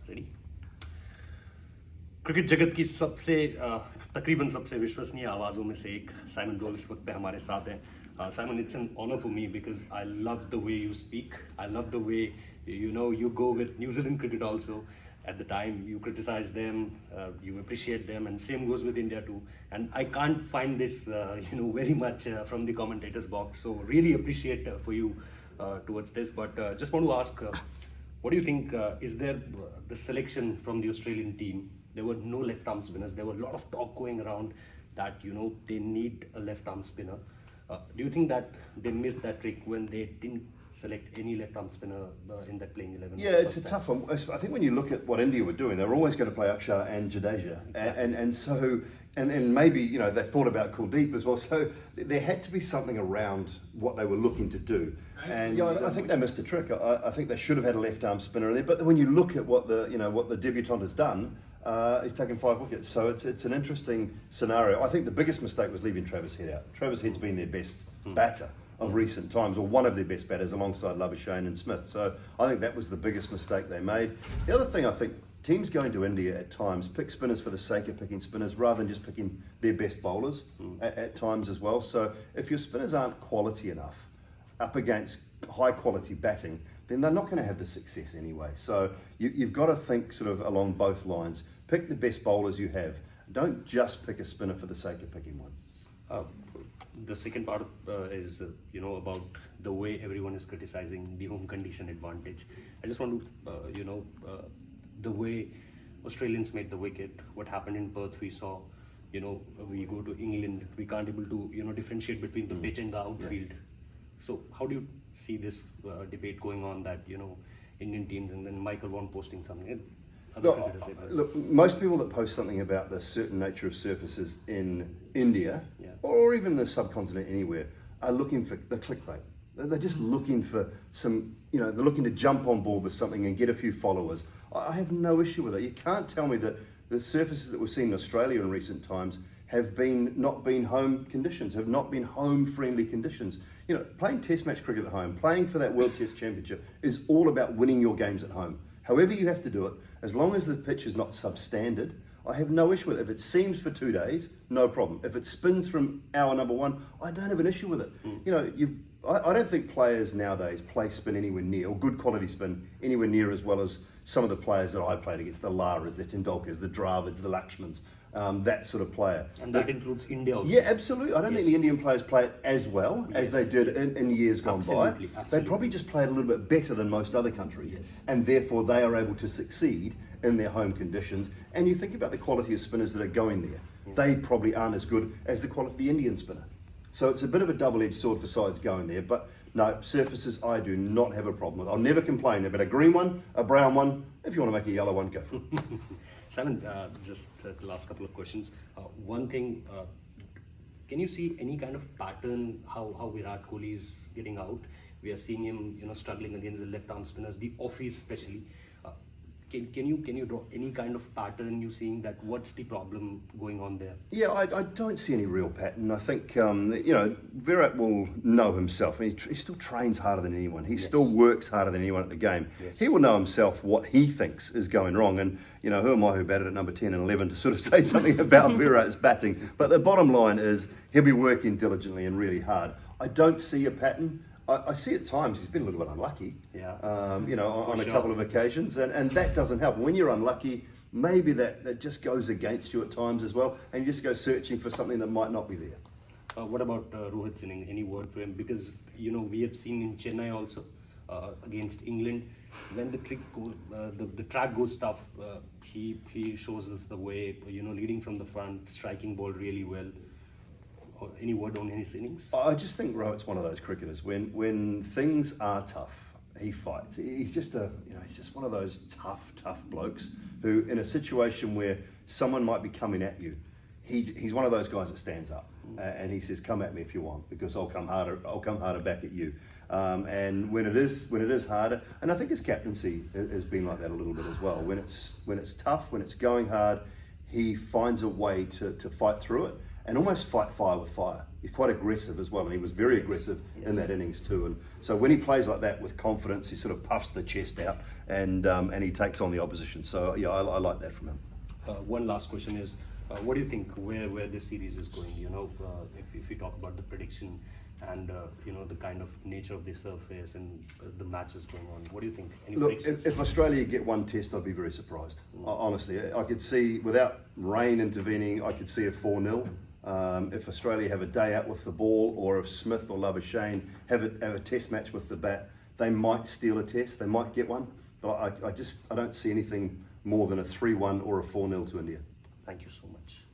Ready. Cricket जगत की सबसे तकरीबन सबसे विश्वसनीय आवाज़ों में से एक साइमन डोल इस वक्त पे हमारे साथ हैं। Simon, it's an honor for me because I love the way you speak. I love the way you go with New Zealand cricket also. At the time, you criticize them, you appreciate them, and same goes with India too. And I can't find this, very much from the commentators box. So really appreciate for you towards this. But just want to ask, what do you think? Is there the selection from the Australian team? There were no left arm spinners. There were a lot of talk going around that they need a left arm spinner. Do you think that they missed that trick when they didn't select any left arm spinner in that playing 11? Yeah, it's a tough one. I think when you look at what India were doing, they were always going to play Akshar and Jadeja, exactly. and maybe they thought about Kuldeep as well. So there had to be something around what they were looking to do. And I think they missed a trick. I think they should have had a left arm spinner in there. But when you look at what the debutant has done, he's taken 5 wickets. So it's an interesting scenario. I think the biggest mistake was leaving Travis Head out. Travis Head's been their best batter of recent times, or one of their best batters alongside Labuschagne and Smith. So I think that was the biggest mistake they made. The other thing, I think teams going to India at times pick spinners for the sake of picking spinners rather than just picking their best bowlers at times as well. So if your spinners aren't quality enough up against high quality batting, then they're not going to have the success anyway. So you've got to think sort of along both lines. Pick the best bowlers you have. Don't just pick a spinner for the sake of picking one. The second part is about the way everyone is criticizing the home condition advantage. I just want to the way Australians made the wicket, what happened in Perth, we saw, we go to England, we can't able to differentiate between the pitch and the outfield. So how do you see this debate going on that Indian teams, and then Michael Vaughan posting something? Look, most people that post something about the certain nature of surfaces in India, or even the subcontinent anywhere, are looking for the clickbait. They're just looking for some, they're looking to jump on board with something and get a few followers. I have no issue with it. You can't tell me that the surfaces that we've seen in Australia in recent times have not been home conditions, have not been home friendly conditions. Playing Test match cricket at home, playing for that World Test Championship is all about winning your games at home. However you have to do it, as long as the pitch is not substandard, I have no issue with it. If it seams for 2 days, no problem. If it spins from hour number 1, I don't have an issue with it. I don't think players nowadays play spin anywhere near, or good quality spin anywhere near as well as some of the players that I played against, the Laras, the Tendulkars, the Dravids, the Lakshmans, that sort of player. And that includes India also. Yeah, absolutely. I don't think the Indian players play it as well as they did in years gone by. Absolutely. They probably just play it a little bit better than most other countries, and therefore they are able to succeed in their home conditions. And you think about the quality of spinners that are going there, they probably aren't as good as the quality of the Indian spinner. So it's a bit of a double-edged sword for sides going there. But no, surfaces I do not have a problem with. I'll never complain about a green one, a brown one. If you want to make a yellow one, go for it. Simon, just the last couple of questions. One thing, can you see any kind of pattern how Virat Kohli is getting out? We are seeing him, struggling against the left arm spinners, the offs especially. Can you draw any kind of pattern you seeing that what's the problem going on there? Yeah, I don't see any real pattern. I think, Virat will know himself. He still trains harder than anyone. He still works harder than anyone at the game. He will know himself what he thinks is going wrong. And, who am I who batted at number 10 and 11 to sort of say something about Virat's batting? But the bottom line is he'll be working diligently and really hard. I don't see a pattern. I see at times he's been a little bit unlucky, on a couple of occasions, and that doesn't help. When you're unlucky, maybe that just goes against you at times as well, and you just go searching for something that might not be there. What about Rohit's inning? Any word for him? Because, we have seen in Chennai also, against England, when the trick goes, the track goes tough, he shows us the way, leading from the front, striking ball really well. Any word on his innings? I just think Rohit's one of those cricketers. When things are tough, he fights. He's just he's just one of those tough blokes who, in a situation where someone might be coming at you, he's one of those guys that stands up and he says, "Come at me if you want, because I'll come harder back at you." And when it is harder, and I think his captaincy has been like that a little bit as well. When it's tough, when it's going hard, he finds a way to fight through it. and almost fight fire with fire. He's quite aggressive as well, and he was very aggressive in that innings too. And so when he plays like that with confidence, he sort of puffs the chest out and he takes on the opposition. So yeah, I like that from him. One last question is, what do you think where this series is going? You know, if we talk about the prediction and you know, the kind of nature of the surface and the matches going on, what do you think? Any Look, predictions? if Australia get one test, I'd be very surprised. Honestly, I could see, without rain intervening, I could see a 4-0. If Australia have a day out with the ball, or if Smith or Labuschagne have a test match with the bat, they might steal a test, they might get one. But I don't see anything more than a 3-1 or a 4-0 to India. Thank you so much.